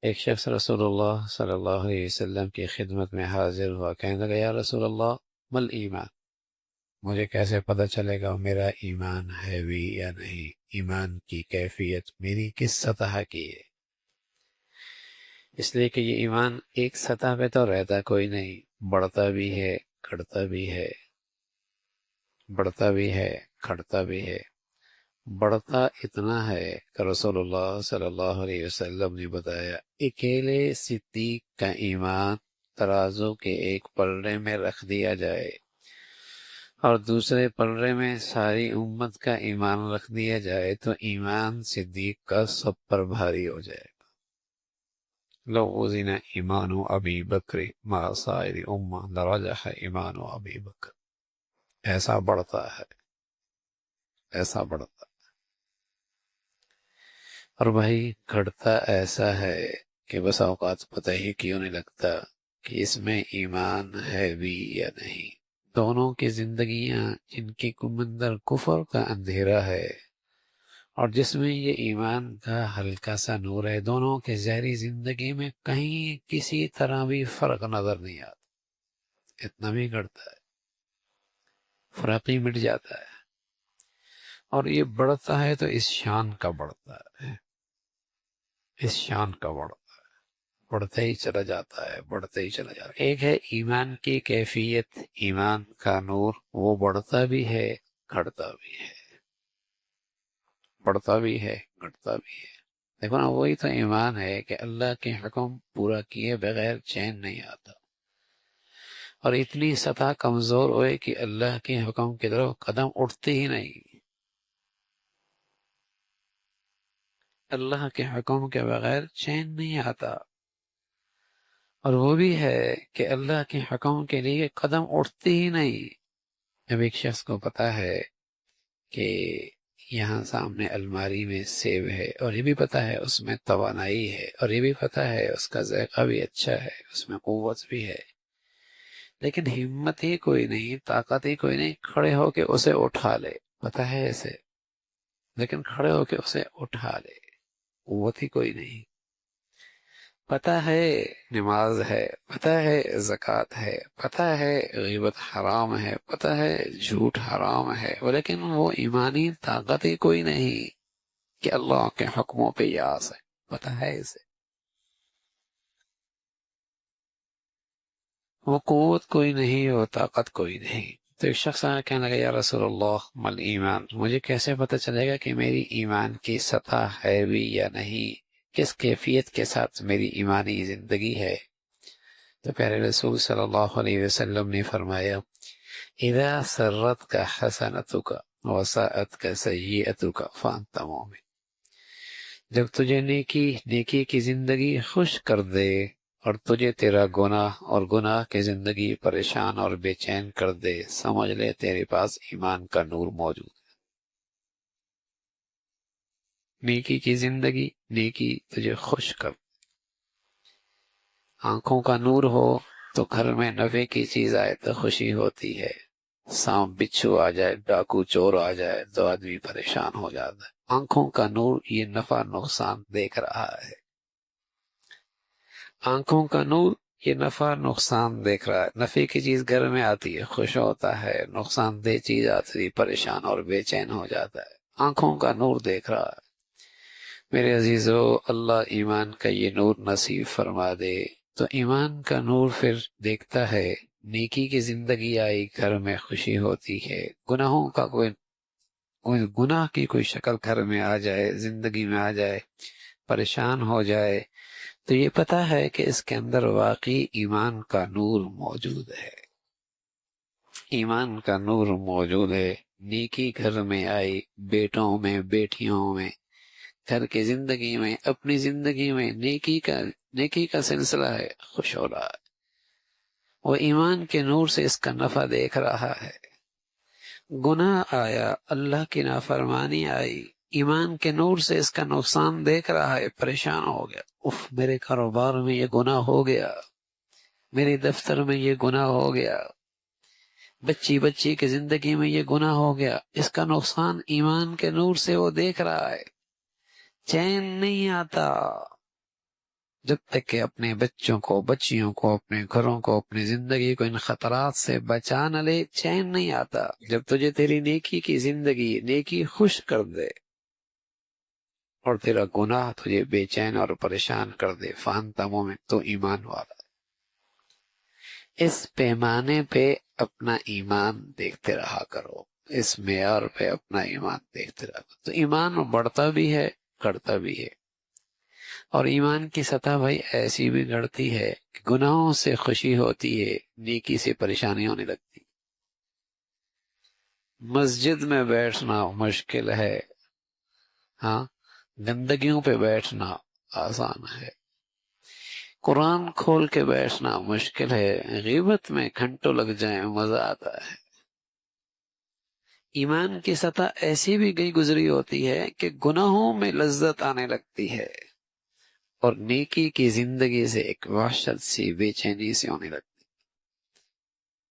ایک شخص رسول اللہ صلی اللہ علیہ وسلم کی خدمت میں حاضر ہوا، کہنے لگا یا رسول اللہ مل ایمان، مجھے کیسے پتہ چلے گا میرا ایمان ہے بھی یا نہیں، ایمان کی کیفیت میری کس سطح کی ہے؟ اس لیے کہ یہ ایمان ایک سطح پہ تو رہتا کوئی نہیں، بڑھتا بھی ہے گھٹتا بھی ہے، بڑھتا بھی ہے گھٹتا بھی ہے۔ بڑھتا اتنا ہے کہ رسول اللہ صلی اللہ علیہ وسلم نے بتایا اکیلے صدیق کا ایمان ترازو کے ایک پلڑے میں رکھ دیا جائے اور دوسرے پلڑے میں ساری امت کا ایمان رکھ دیا جائے تو ایمان صدیق کا سب پر بھاری ہو جائے گا۔ لو وزن ایمان ابی بکر مع سائر امہ لرجح ایمان ابی بکر، ایسا بڑھتا ہے، ایسا بڑھتا ہے۔ اور بھائی گھٹتا ایسا ہے کہ بس اوقات پتہ ہی کیوں نہیں لگتا کہ اس میں ایمان ہے بھی یا نہیں۔ دونوں کی زندگیاں جن کی اندر کفر کا اندھیرا ہے اور جس میں یہ ایمان کا ہلکا سا نور ہے، دونوں کے ظاہری زندگی میں کہیں کسی طرح بھی فرق نظر نہیں آتا، اتنا بھی گھٹتا ہے، فرق ہی مٹ جاتا ہے۔ اور یہ بڑھتا ہے تو اس شان کا بڑھتا ہے، اس شان کا بڑھتا ہے، بڑھتا ہی چلا جاتا ہے، بڑھتا ہی چلا جاتا ہے۔ ایک ہے ایمان کی کیفیت، ایمان کا نور، وہ بڑھتا بھی ہے گھٹتا بھی ہے، بڑھتا بھی ہے گھٹتا بھی ہے۔ دیکھو نا، وہی تو ایمان ہے کہ اللہ کے حکم پورا کیے بغیر چین نہیں آتا، اور اتنی سطح کمزور ہوئے کہ اللہ کے حکم کی طرف قدم اٹھتے ہی نہیں، اللہ کے حکم کے بغیر چین نہیں آتا۔ اور وہ بھی ہے کہ اللہ کے حکم کے لیے قدم اٹھتے ہی نہیں۔ اب ایک شخص کو پتا ہے کہ یہاں سامنے الماری میں سیب ہے، اور یہ بھی پتا ہے اس میں توانائی ہے، اور یہ بھی پتا ہے اس کا ذائقہ بھی اچھا ہے، اس میں قوت بھی ہے، لیکن ہمت ہی کوئی نہیں، طاقت ہی کوئی نہیں کھڑے ہو کے اسے اٹھا لے۔ پتا ہے اسے، لیکن کھڑے ہو کے اسے اٹھا لے، قوت ہی کوئی نہیں۔ پتہ ہے نماز ہے، پتہ ہے زکوٰۃ ہے، پتہ ہے غیبت حرام ہے، پتہ ہے جھوٹ حرام ہے، لیکن وہ ایمانی طاقت ہی کوئی نہیں کہ اللہ کے حکموں پہ یاس ہے۔ پتہ ہے اسے، وہ قوت کوئی نہیں، وہ طاقت کوئی نہیں۔ تو ایک شخص آیا کہنے لگا یا رسول اللہ مل ایمان، مجھے کیسے پتہ چلے گا کہ میری ایمان کی سطح ہے بھی یا نہیں، کس کیفیت کے ساتھ میری ایمانی زندگی ہے؟ تو پیارے رسول صلی اللہ علیہ وسلم نے فرمایا اذا سرتک حسنتک وساءتک سیئتک فانت مومن، جب تجھے نیکی کی زندگی خوش کر دے اور تجھے تیرا گناہ اور گناہ کی زندگی پریشان اور بے چین کر دے، سمجھ لے تیرے پاس ایمان کا نور موجود ہے۔ نیکی کی زندگی، نیکی تجھے خوش کر، آنکھوں کا نور ہو تو گھر میں نفع کی چیز آئے تو خوشی ہوتی ہے، سانپ بچھو آ جائے، ڈاکو چور آ جائے تو آدمی پریشان ہو جاتا ہے۔ آنکھوں کا نور یہ نفع نقصان دیکھ رہا ہے، آنکھوں کا نور یہ نفع نقصان دیکھ رہا ہے۔ نفع کی چیز گھر میں آتی ہے خوش ہوتا ہے، نقصان دہ چیز آتی ہے پریشان اور بے چین ہو جاتا ہے۔ آنکھوں کا نور دیکھ رہا ہے۔ میرے عزیزو، اللہ ایمان کا یہ نور نصیب فرما دے تو ایمان کا نور پھر دیکھتا ہے، نیکی کی زندگی آئی گھر میں خوشی ہوتی ہے، گناہوں کا کوئی گناہ کی کوئی شکل گھر میں آ جائے، زندگی میں آ جائے، پریشان ہو جائے، تو یہ پتہ ہے کہ اس کے اندر واقعی ایمان کا نور موجود ہے، ایمان کا نور موجود ہے۔ نیکی گھر میں آئی، بیٹوں میں، بیٹیوں میں، گھر کی زندگی میں، اپنی زندگی میں نیکی کا سلسلہ ہے، خوش ہو رہا ہے، وہ ایمان کے نور سے اس کا نفع دیکھ رہا ہے۔ گناہ آیا، اللہ کی نافرمانی آئی، ایمان کے نور سے اس کا نقصان دیکھ رہا ہے، پریشان ہو گیا، اف میرے کاروبار میں یہ گناہ ہو گیا، میرے دفتر میں یہ گناہ ہو گیا، بچی کی زندگی میں یہ گناہ ہو گیا، اس کا نقصان ایمان کے نور سے وہ دیکھ رہا ہے، چین نہیں آتا۔ جب تک کہ اپنے بچوں کو، بچیوں کو، اپنے گھروں کو، اپنی زندگی کو ان خطرات سے بچا نہ لے، چین نہیں آتا۔ جب تجھے تیری نیکی کی زندگی، نیکی خوش کر دے اور تیرا گناہ تجھے بے چین اور پریشان کر دے، فانتا مومن، تو ایمان والا۔ اس پیمانے پہ اپنا ایمان دیکھتے رہا کرو، اس معیار پہ اپنا ایمان دیکھتے رہا کرو، تو ایمان بڑھتا بھی ہے، گڑھتا بھی ہے۔ اور ایمان کی سطح بھائی ایسی بھی گڑھتی ہے کہ گناہوں سے خوشی ہوتی ہے، نیکی سے پریشانی ہونے لگتی۔ مسجد میں بیٹھنا مشکل ہے، ہاں، گندگیوں پہ بیٹھنا آسان ہے۔ قرآن کھول کے بیٹھنا مشکل ہے، غیبت میں گھنٹوں لگ جائیں مزہ آتا ہے۔ ایمان کی سطح ایسی بھی گئی گزری ہوتی ہے کہ گناہوں میں لذت آنے لگتی ہے اور نیکی کی زندگی سے ایک وحشت سی، بے چینی سی ہونے لگتی ہے۔